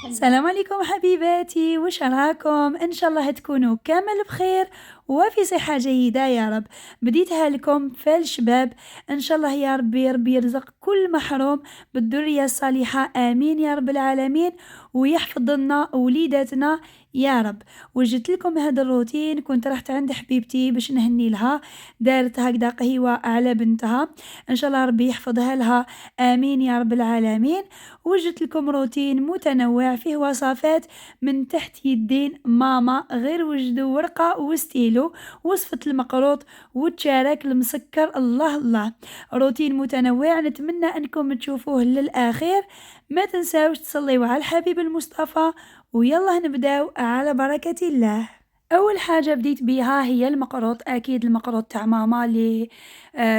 السلام عليكم حبيباتي، وش راكم؟ ان شاء الله تكونوا كامل بخير وفي صحة جيدة يا رب. بديتها لكم في الشباب، ان شاء الله يا ربي يرزق كل محروم بالذرية الصالحة، امين يا رب العالمين، ويحفظ لنا وليداتنا يا رب. وجدت لكم هذا الروتين، كنت رحت عند حبيبتي باش نهني لها، دارت هكذا قهوة على بنتها، ان شاء الله ربي يحفظها لها، امين يا رب العالمين. وجدت لكم روتين متنوع فيه وصفات من تحت يدين ماما، غير وجدوا ورقة وستيلو، وصفة المقروط والتشارك المسكر، الله الله. روتين متنوع، نتمنى انكم تشوفوه للآخر. ما تنساوش تصليوا على الحبيب المصطفى، ويلا نبداو على بركة الله. اول حاجه بديت بيها هي المقروط، اكيد المقروط تاع ماما اللي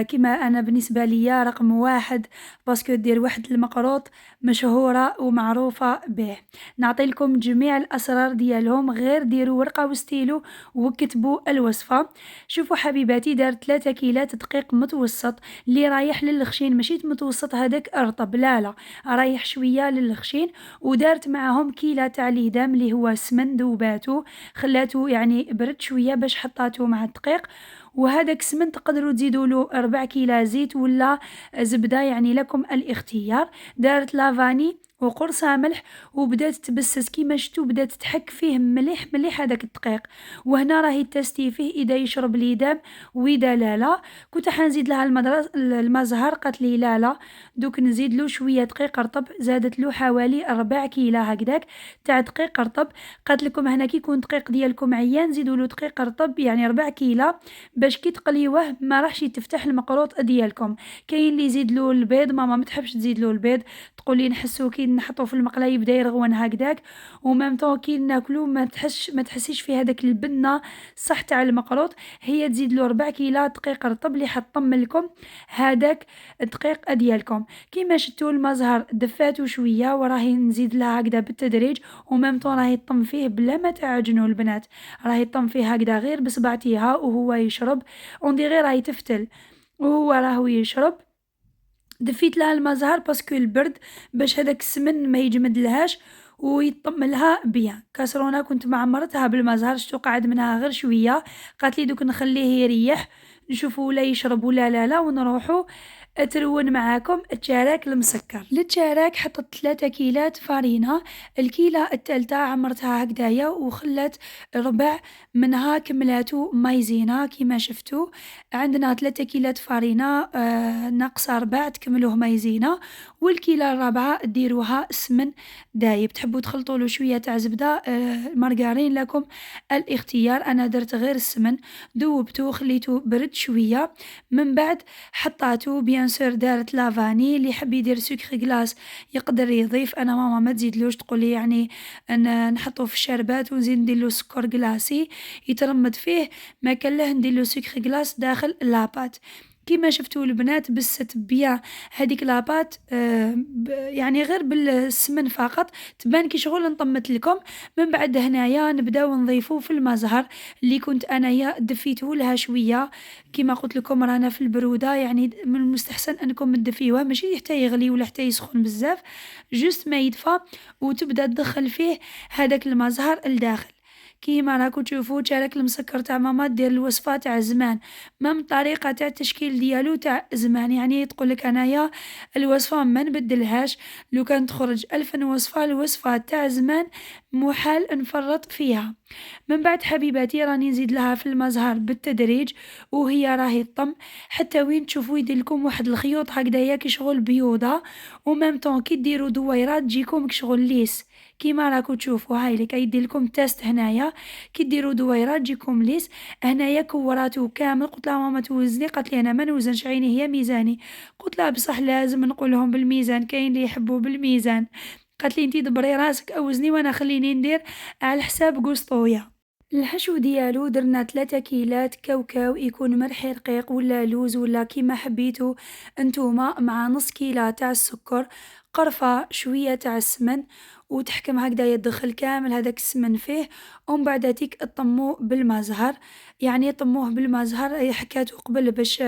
كما انا بالنسبه لي رقم واحد، باسكو دير واحد المقروط مشهوره ومعروفه به. نعطي لكم جميع الاسرار ديالهم، غير ديروا ورقه وستيلو وكتبوا الوصفه. شوفوا حبيباتي، دارت 3 كيلات دقيق متوسط اللي رايح للخشين، ماشي متوسط هذاك ارطب، لا لا، رايح شويه للخشين. ودارت معاهم كيلة تاع ليدام اللي هو سمن، ذوباتو خلاتو يعني برد شويه باش حطاتو مع الدقيق. وهذاك السمن تقدروا تزيدوا له 4 كيلو زيت ولا زبده، يعني لكم الاختيار. دارت لافاني وقرصها ملح، وبدات تبسس كيما شتو، بدات تحك فيه مليح مليح هذاك الدقيق. وهنا راهي تستي فيه اذا يشرب ليدام واذا لا لا. كنت حنزيد لها المزهر، قالت لي لا لا، دوك نزيد له شويه دقيق رطب، زادت له حوالي 4 كيلو هكذاك تاع دقيق رطب. قالت لكم هنا كي يكون دقيق ديالكم عيان زيدوا له دقيق رطب، يعني 4 كيلو، باش كي تقليوه ما راحش يتفتح المقروط ديالكم. كاين اللي يزيد له البيض، ماما ما تحبش تزيد له البيض، تقولي نحسو كي نحطو في المقله يبدا يرغون هكذاك، ومام طون كي ناكلو ما تحسيش في هذاك البنه صح تاع المقروط. هي تزيد له 4 كيلو دقيق رطب اللي حطم لكم هذاك الدقيق ديالكم. كيما شتو المزهر دفاتو شويه، وراهي نزيد لها هكذا بالتدريج، ومام طون راهي طم فيه بلا ما تعجنوا البنات، راهي طم فيه هكذا غير بصبعتيها وهو يشرب، اوندي غير راهي تفتل وهو راهو يشرب. دفيت لها المزهر باسكو البرد، باش هذاك السمن ما يجمد لهاش ويطم لها بيان. كاسرونه كنت معمرتها بالمزهر، شتو قاعد منها غير شويه، قالت لي دوك نخليه يريح، نشوفوا ولا يشرب ولا لا لا، ونروحوا اترون معاكم التشاراك المسكر. للتشاراك حطت 3 كيلات فارينة، الكيلة الثالثة عمرتها هكذايا وخلت ربع منها كملاتو مايزينا. كيما شفتوا عندنا 3 كيلات فارينة، ناقصة ربع تكملوه مايزينا، والكيلة الرابعة ديروها سمن دايب، تحبوا تخلطوا له شوية تاع زبدة، مارغرين لكم الاختيار. انا درت غير السمن، ذوبتو خليته برد شوية، من بعد حطاتو بيان سور. دارت لافاني، اللي يحب يدير سكر غلاس يقدر يضيف، انا ماما ما تزيدلوش، تقولي يعني نحطو في الشربات ونزيد نديرلو سكر غلاسي يترمد فيه، ما كان له نديرلو سكر غلاس داخل لاباط. كيما شفتوا البنات بست بيان هذيك لاباط، يعني غير بالسمن فقط تبان كي شغل نطمت لكم. من بعد هنايا نبداو نضيفو في المزهر اللي كنت انايا دفيته لها شويه. كما قلت لكم رانا في البروده، يعني من المستحسن انكم تدفيوه، ماشي حتى يغلي ولا حتى يسخن بزاف، جوست ما يدفى، وتبدا تدخل فيه هذاك المزهر الداخل. كيما راكو تشوفوا تشارك المسكر تاع ماما دير الوصفه تاع زمان، مام الطريقه تاع التشكيل ديالو تاع زمان، يعني تقولك انايا الوصفه ما نبدلهاش، لو كان تخرج 1000 وصفه، الوصفه تاع زمان محال نفرط فيها. من بعد حبيباتي راني نزيد لها في المزهر بالتدريج، وهي راهي طم حتى وين تشوفوا يدير لكم واحد الخيوط هكذايا كشغل بيوضه، ومام طون كي ديروا دويرات تجيكم كشغل ليس. كيما راكو تشوفوا هاي لك يدير لكم تيست هنايا، كي ديروا دويرات تجيكم ليس. هنايا كوراتو كامل، قلت لها ماما توزني، قالت لي انا ما نوزنش، عيني هي ميزاني. قلت لها بصح لازم نقولهم بالميزان، كاين اللي يحبوا بالميزان. قالت لي انتي دبري راسك اوزني وانا خليني ندير على حساب قسطويه. الحشو ديالو درنا 3 كيلات كاوكاو، يكون مرحي رقيق ولا لوز ولا كيما حبيتو انتوما، مع نص كيلة تاع السكر. قرفة شوية تاع السمن، وتحكم هكذايا تدخل كامل هذاك السمن فيه، ومن بعداتيك طموه بالما زهر، يعني طموه بالما زهر حكاتو قبل باش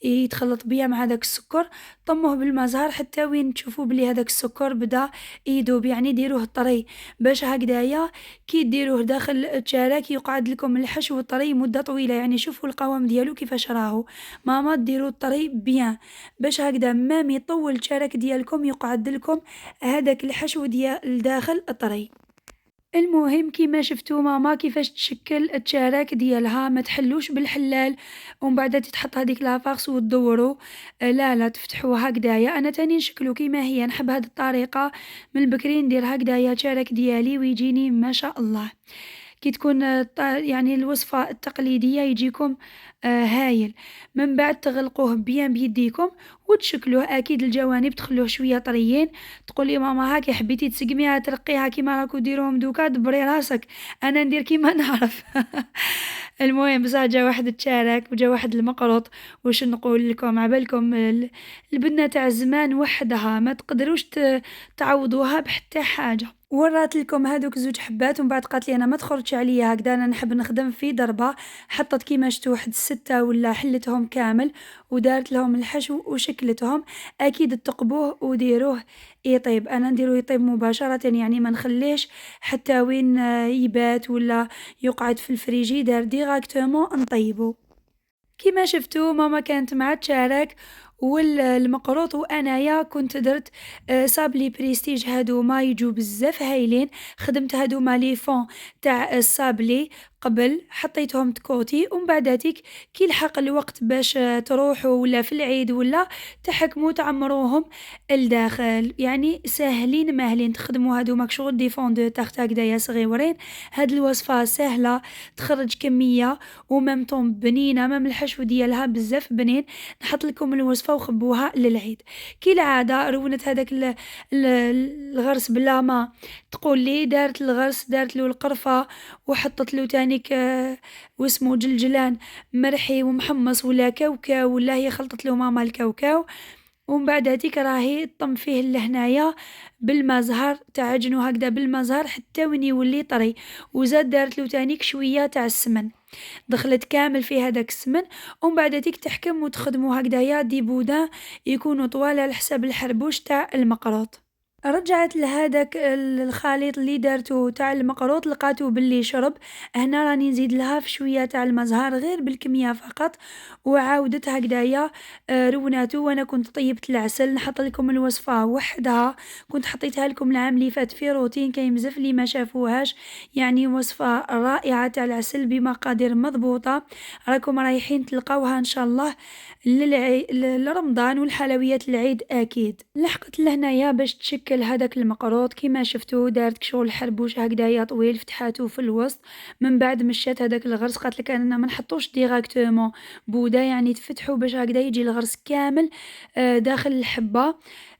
يتخلط بيا مع هذاك السكر. طموه بالما زهر حتى وين تشوفوا بلي هذاك السكر بدا يذوب، يعني ديروه طري باش هكذايا كي ديروه داخل التشاراك يقعد لكم الحشو طري مدة طويلة. يعني شوفوا القوام ديالو كيفاش راهو، ماما ديروا الطري بيان باش هكذا مام يطول التشاراك ديالكم يقعد لكم هذاك الحشو ديال داخل الطري. المهم كيما شفتوا ماما كيفاش تشكل التشاراك ديالها، ما تحلوش بالحلال ومن بعد تتحط هذيك لافارس وتدوروا، لا تفتحوها هكذايا. انا تاني نشكلو كيما هي، نحب هذه الطريقه من بكري ندير هكذايا التشاراك ديالي ويجيني ما شاء الله. كي تكون يعني الوصفة التقليدية يجيكم هايل. من بعد تغلقوه بيان بيديكم وتشكلوه، اكيد الجوانب تخلوه شويه طريين. تقولي ماما هاكي حبيتي تسقميها ترقيها كيما راكو ديروهم دوكا، دبري راسك، انا ندير كيما نعرف. المهم بصح جا واحد التشارك وجا واحد المقروط، واش نقول لكم عبالكم البنه تاع زمان وحدها ما تقدروش تعوضوها بحتى حاجه. ورات لكم هذوك زوج حبات ومن بعد قالت لي انا ما تخرجش عليا هكذا، انا نحب نخدم في ضربه. حطت كيما شتو واحد 6 ولا حلتهم كامل ودارت لهم الحشو وشكلتهم. اكيد تقبوه وديروه يطيب، انا نديروه يطيب مباشره، يعني ما نخليش حتى وين يبات ولا يقعد في الفريجيدار، ديراكتومون نطيبو. كيما شفتوا ماما كانت مع التشارك والمقروط، وانايا كنت درت صابلي بريستيج، هادوما يجوا بزاف هايلين. خدمت هادوما لي فون تاع الصابلي قبل، حطيتهم تكوتي ومن بعداتيك كي لحق الوقت باش تروحوا ولا في العيد ولا تحكموا تعمروهم الداخل. يعني ساهلين ماهلين تخدموا هادوما كشغل دي فون دو تارت هكذايا صغيورين. هاد الوصفه سهله تخرج كميه وممتوم بنينه، مام الحشو ديالها بزاف بنين. نحط لكم الوصفه وخبوها للعيد. كي العاده رونت هذاك الغرس بلا ما تقول لي، دارت الغرس دارت له القرفه وحطت له تانيك واسمه جلجلان مرحي ومحمص ولا كاوكاو، ولا هي خلطت له ماما الكاوكاو. ومن بعد هذيك راهي طم فيه لهنايا بالما زهر، تعجنو هكذا بالما زهر حتى وين يولي طري. وزاد دارت له تانيك شويه تاع السمن، دخلت كامل في هذاك السمن. ومن بعد هذيك تحكم وتخدمو هكذايا دي بودان يكونوا طوال على حساب الحربوش تاع المقروط. رجعت لهذاك الخليط اللي دارته تاع المقروط، لقاتو باللي شرب. هنا راني نزيد لها في شويه تاع المزهر غير بالكميه فقط، وعاودت هكذايا روناتو. وانا كنت طيبت العسل، نحط لكم الوصفه وحدها، كنت حطيتها لكم العام اللي فات في روتين، كاين بزاف اللي ما شافوهاش. يعني وصفه رائعه تاع العسل بمقادير مضبوطه، راكم رايحين تلقاوها ان شاء الله لرمضان والحلويات العيد اكيد. لحقت لهنايا باش تشكل هذاك المقروط كيما شفتوا، دارت كشغل الحربوش هكذايا طويل، فتحاتو في الوسط. من بعد مشات هذاك الغرس، قالت لك انا ما نحطوش ديراكتومون بودا، يعني تفتحوا باش هكذا يجي الغرس كامل داخل الحبه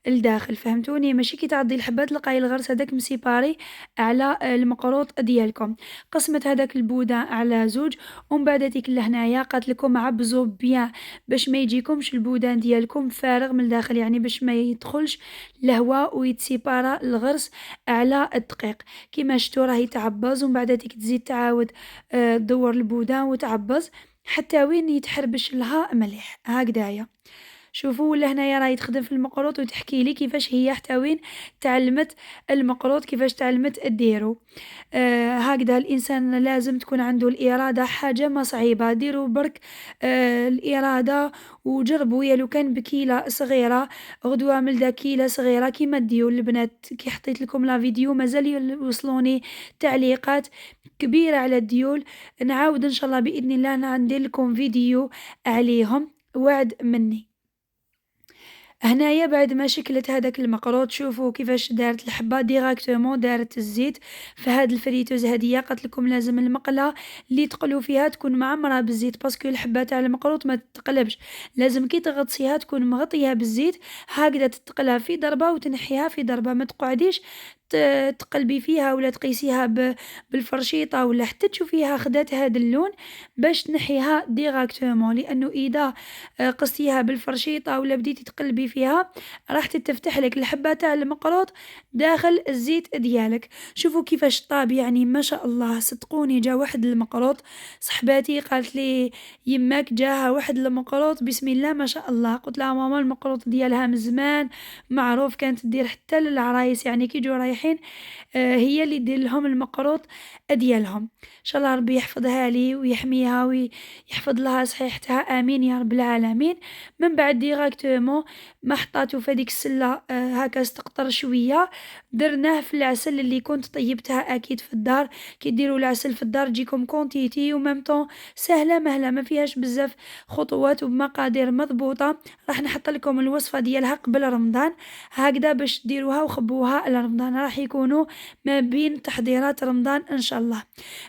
الداخل، فهمتوني؟ ماشي كي تعضي الحبه تلقاي الغرس هذاك مسيباري على المقروط ديالكم. قسمت هذاك البودان على زوج، ومن بعد ديك لهنايا قالت لكم عبزوا بيان باش ما يجيكمش البودان ديالكم فارغ من الداخل، يعني باش ما يدخلش الهواء ويتسيبارا الغرس على الدقيق. كيما شفتوا راهي تعبز، ومن بعد ديك تزيد تعاود تدور البودان وتعبز حتى وين يتحربش لها مليح هكذايا. شوفوا ولا هنايا راهي تخدم في المقروط وتحكي لي كيفاش هي حتى وين تعلمت المقروط، كيفاش تعلمت ديرو. هكذا الانسان لازم تكون عنده الاراده، حاجه ما صعيبه، ديروا برك الاراده وجربوا. يا لو كان بكيله صغيره غدوه ملدا كيله صغيره كيما ديو البنات. كي حطيت لكم لا فيديو مازال يوصلوني تعليقات كبيره على الديول، نعاود ان شاء الله باذن الله ندير لكم فيديو عليهم، وعد مني. هنايا بعد ما شكلت هذاك المقروط، شوفوا كيفاش دارت الحبه ديراكتومون، دارت الزيت في هاد الفريتوز هديه. قلت لكم لازم المقله اللي تقلوا فيها تكون معمره بالزيت، باسكو الحبه تاع المقروط ما تتقلبش، لازم كي تغطسيها تكون مغطيها بالزيت هكذا، تتقلها في ضربه وتنحيها في ضربه، ما تقعديش تقلبي فيها ولا تقيسيها بالفرشيطة ولا حتى تشوفيها خدات هاد اللون باش تنحيها ديراكتومون، لأنه إذا قستيها بالفرشيطة ولا بديتي تقلبي فيها راح تتفتح لك الحبة تاع المقروط داخل الزيت ديالك. شوفوا كيفاش طاب، يعني ما شاء الله صدقوني. جا واحد المقروط صحباتي قالت لي يماك جاها واحد المقروط بسم الله ما شاء الله. قلت لها ماما المقروط ديالها من زمان معروف، كانت تدير حتى للعرايس يعني كي يجوا رايحين هي اللي دير لهم المقروط ديالهم. ان شاء الله ربي يحفظها لي ويحميها ويحفظ لها صحيحتها امين يا رب العالمين. من بعد ديراكتومون ما حطاتو في هذيك السله هكا استقطر شويه، درناه في العسل اللي كنت طيبتها اكيد في الدار. كي ديروا العسل في الدار تجيكم كونتيتي وميم طون سهله مهله، ما فيهاش بزاف خطوات وبمقادير مضبوطه. راح نحط لكم الوصفه ديالها قبل رمضان هكذا باش ديروها وخبوها لرمضان، راح يكونوا ما بين تحضيرات رمضان ان شاء الله.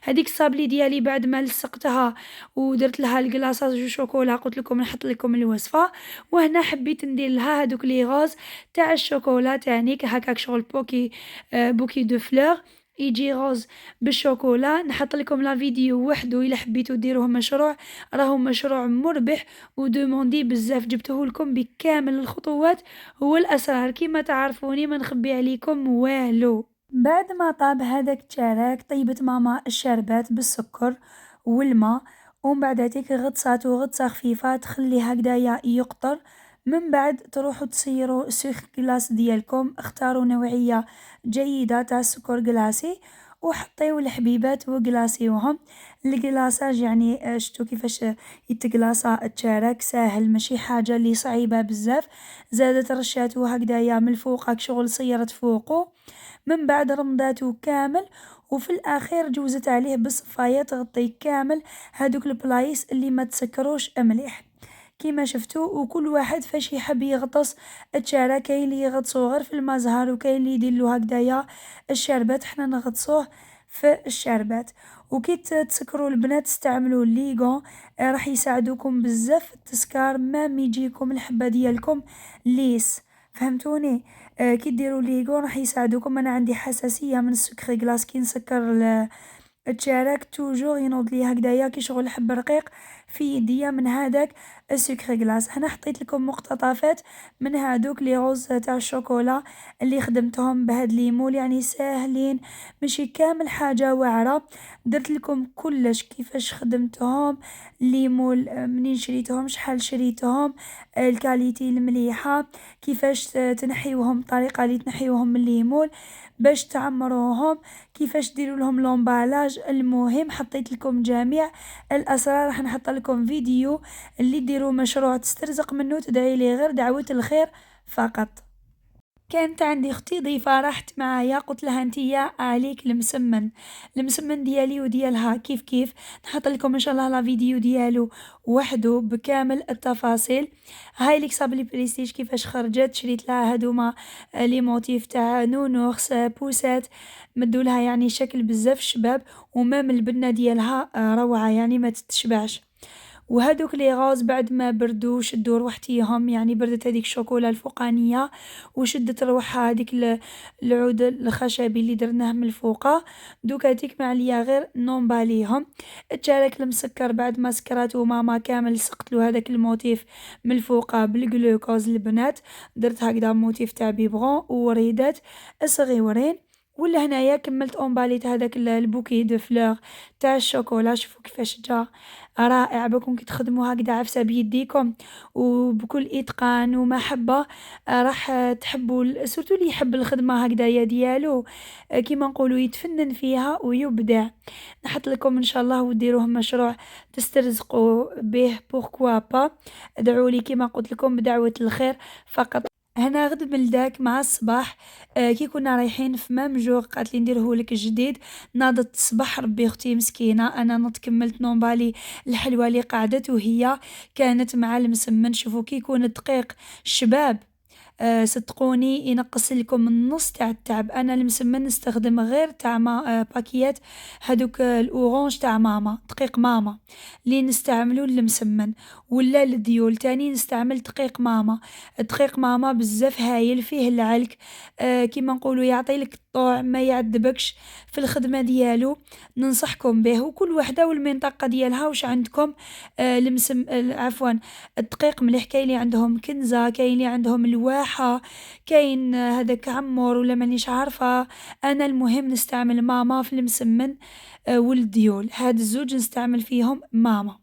هذيك الصابلي ديالي بعد ما لصقتها ودرت لها الكلاصاج وشوكولا قلت لكم نحط لكم الوصفه. وهنا حبيت ندير لها هذوك لي غوز تاع الشوكولا تاني هكاك شغل بوكي دو فلور يجي غوز بالشوكولا. نحط لكم لا فيديو وحده الا حبيتوا ديروه مشروع، راهو مشروع مربح ودوموندي بزاف، جبته لكم بكامل الخطوات والاسرار كيما تعرفوني ما نخبي عليكم والو. بعد ما طاب هذاك التشارك طيبت ماما الشربات بالسكر والماء، ومن بعد هذيك غطساتو غطسه خفيفه تخليه هكذايا يقطر. من بعد تروحوا تصيروا السكر كلاس ديالكم، اختاروا نوعيه جيده تاع السكر كلاسي وحطيو الحبيبات وكلاسيوهم. الكلاصاج يعني شتو كيفاش يتكلاصا التشارك ساهل ماشي حاجه اللي صعيبه بزاف. زادت رشاتو هكذايا من الفوق شغل صيرت فوقو. من بعد رمضاتو كامل وفي الاخير جوزت عليه بالصفايه تغطي كامل هادوك البلايص اللي ما تسكروش مليح كيما شفتو. وكل واحد فاش يحب يغطس التشارة، كاين اللي يغطسوه غير في المزهر وكاين اللي يديرلو هكذايا الشربات، حنا نغطسوه في الشربات. وكي تسكروا البنات استعملوا الليغون راح يساعدوكم بزاف في التسكار ما يجيكم الحبه ديالكم ليس، فهمتوني؟ كي ديروا ليغون راح يساعدوكم. انا عندي حساسيه من السكر كلاص كي نسكر التشارك توجور ينوض لي هكذايا كي شغل حب رقيق في يديا من هذاك السكر كلاص. هنا حطيت لكم مقتطفات من هادوك لي غوز تاع الشوكولا اللي خدمتهم بهاد ليمول، يعني ساهلين ماشي كامل حاجه واعره. درت لكم كلش كيفاش خدمتهم ليمول، منين شريتهم شحال شريتهم، الكاليتي المليحه، كيفاش تنحيوهم الطريقه اللي تنحيوهم من ليمول باش تعمروهم، كيفاش ديروا لهم لومبالاج. المهم حطيت لكم جميع الاسرار، راح نحط لكم فيديو اللي ديروا مشروع تسترزق منه تدعي لي غير دعوة الخير فقط. كانت عندي اختي ضيفه راحت معايا قلت لها انتيا عليك المسمن ديالي وديالها كيف كيف. نحط لكم ان شاء الله لا فيديو ديالو وحده بكامل التفاصيل. هاي ليك صابلي بريستيج كيفاش خرجت، شريت لها هادوما لي موتيف تاع نونوخس بوسات مدوا لها يعني شكل بزاف شباب، ومام البنه ديالها روعه يعني ما تتشبعش. وهادوك لي غاز بعد ما بردوا شدوا روحتيهم، يعني بردت هذيك الشوكولا الفوقانيه وشدت روحها هذيك العود الخشبي اللي درناه من الفوقه. دوك هذيك ما عليا غير نومباليهم. التشارك المسكر بعد ما سكراتو ماما كامل سقت له هذاك الموتيف من الفوقه بالجلوكوز البنات، درت هكذا موتيف تاع بيبغون ووريدات صغيورين. ولا هنايا كملت اونباليت هذاك البوكي دو فلور تاع الشوكولا. شوفوا كيفاش جا رائع بكم كي تخدموا هكذا عفسه بيديكم وبكل اتقان ومحبه. راح تحبوا سورتو اللي يحب الخدمه هكذايا ديالو كيما نقولوا يتفنن فيها ويبدع. نحط لكم ان شاء الله وديروه مشروع تسترزقوا به بوركوا با. ادعوا لي كيما قلت لكم بدعوه الخير فقط. هنا غد من داك مع الصباح كي كنا رايحين في مام جوغ قالت لي نديره لك جديد. ناضت الصباح ربي اختي مسكينه انا نط كملت نومبالي الحلوه اللي قعدت وهي كانت مع المسمن. شوفوا كي يكون الدقيق شباب صدقوني ينقص لكم النص تاع التعب. أنا المسمن نستخدم غير تاع باكيات هادوك الأورانج تاع ماما، دقيق ماما اللي نستعملو للمسمن، ولا للديول تاني نستعمل دقيق ماما. دقيق ماما بزاف هايل، فيه العلك، كيما نقولوا يعطيلك الطوع، ما يعذبكش في الخدمة ديالو. ننصحكم به، وكل وحدة والمنطقة ديالها واش عندكم. عفوا الدقيق مليح، كاين اللي عندهم كنزة، كاين اللي عندهم الواحة، كاين هذاك عمور ولا مانيش عارفة. أنا المهم نستعمل ماما في المسمن والديول، هاد الزوج نستعمل فيهم ماما،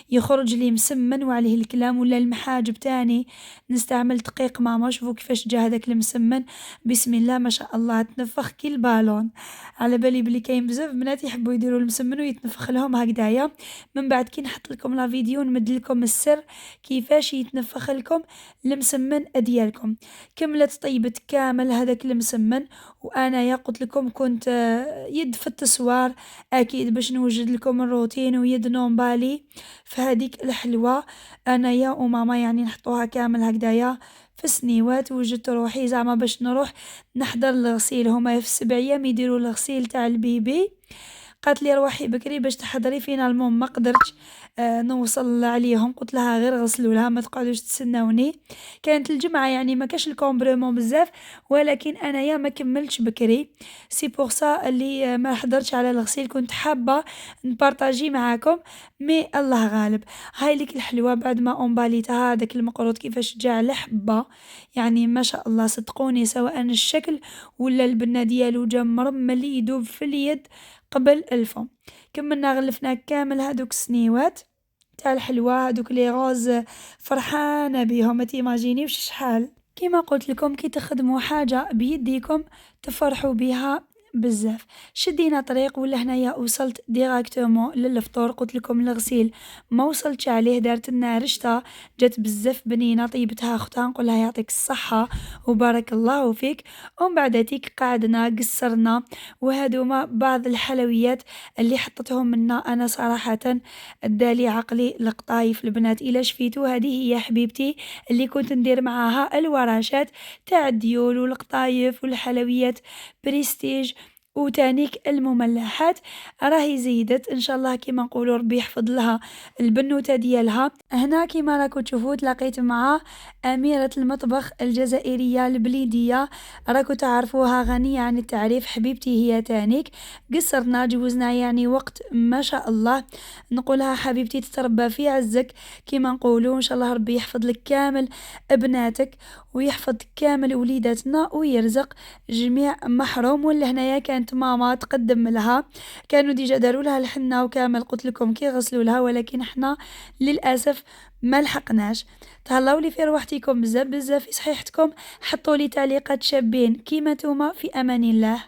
يخرج لي مسمن وعليه الكلام. ولا المحاجب تاني نستعمل دقيق ماما. شوفوا كيفاش جا هذاك المسمن، بسم الله ما شاء الله، تنفخ كي البالون. على بالي بلي كاين بزاف بنات يحبوا يديروا المسمن ويتنفخ لهم هكذايا. من بعد كي نحط لكم لا فيديو نمد لكم السر كيفاش يتنفخ لكم المسمن ديالكم. كملت طيبت كامل هذاك المسمن، وانا يا قلت لكم كنت يد في التسوار اكيد باش نوجد لكم الروتين، ويد نومبالي في هذيك الحلوة. انا يا وماما يعني نحطوها كامل هكذايا في السنيوات. وجدت روحي زعما باش نروح نحضر الغسيل، هما في 7 أيام يديروا الغسيل تاع البيبي. قالت لي روحي بكري باش تحضري، فينالمون ما قدرتش نوصل عليهم. قلت لها غير غسلوا لها، ما تقعدوش تسناوني. كانت الجمعه يعني ما كاش الكومبريمون بزاف، ولكن انايا ما كملتش بكري. سي بور سا اللي ما حضرتش على الغسيل، كنت حابه نبارطاجي معاكم، مي الله غالب. هاي لك الحلوه بعد ما امباليتها هذاك المقروط كيفاش جا على حبه، يعني ما شاء الله صدقوني، سواء الشكل ولا البنه ديالو جا مرمل يدوب في اليد قبل الفم. كملنا غلفنا كامل هادوك السنيوات تاع الحلوى، هادوك لي غوز فرحانه بيهم، ما تيماجينيوش شحال. كيما قلت لكم كي تخدموا حاجه بيديكم تفرحوا بها بزاف. شدينا طريق ولا هنايا وصلت ديراكتومون للفطور. قلت لكم الغسيل ما وصلتش عليه، دارت لنا رشته جات بزاف بنينه، طيبتها اختها نقول لها يعطيك الصحه وبارك الله فيك. ومن بعد تيك قعدنا قصرنا، وهذوما بعض الحلويات اللي حطتهم منا. انا صراحه ادالي عقلي القطايف البنات، الا شفيتو هذه هي حبيبتي اللي كنت ندير معاها الورشات تاع الديول والقطايف والحلويات بريستيج، وتانيك المملحات راهي زيدت ان شاء الله. كيما نقولوا ربي يحفظ لها البنوته ديالها. هنا كيما راكم تشوفوا تلاقيت مع اميره المطبخ الجزائريه البليديه، راكم تعرفوها غنيه عن التعريف، حبيبتي هي تانيك. قصرنا جوزنا يعني وقت ما شاء الله، نقولها حبيبتي تتربى في عزك. كيما نقولوا ان شاء الله ربي يحفظ لك كامل ابناتك ويحفظ كامل وليداتنا ويرزق جميع محروم. ولا هنايا كانت ماما تقدم لها، كانوا ديجا داروا لها الحنه وكامل، قلت لكم كي غسلوا لها، ولكن احنا للاسف ما لحقناش. تهلاو لي في روحتكم بزاف بزاف في صحيحتكم، حطوا لي تعليقات شابين كيما نتوما، في امان الله.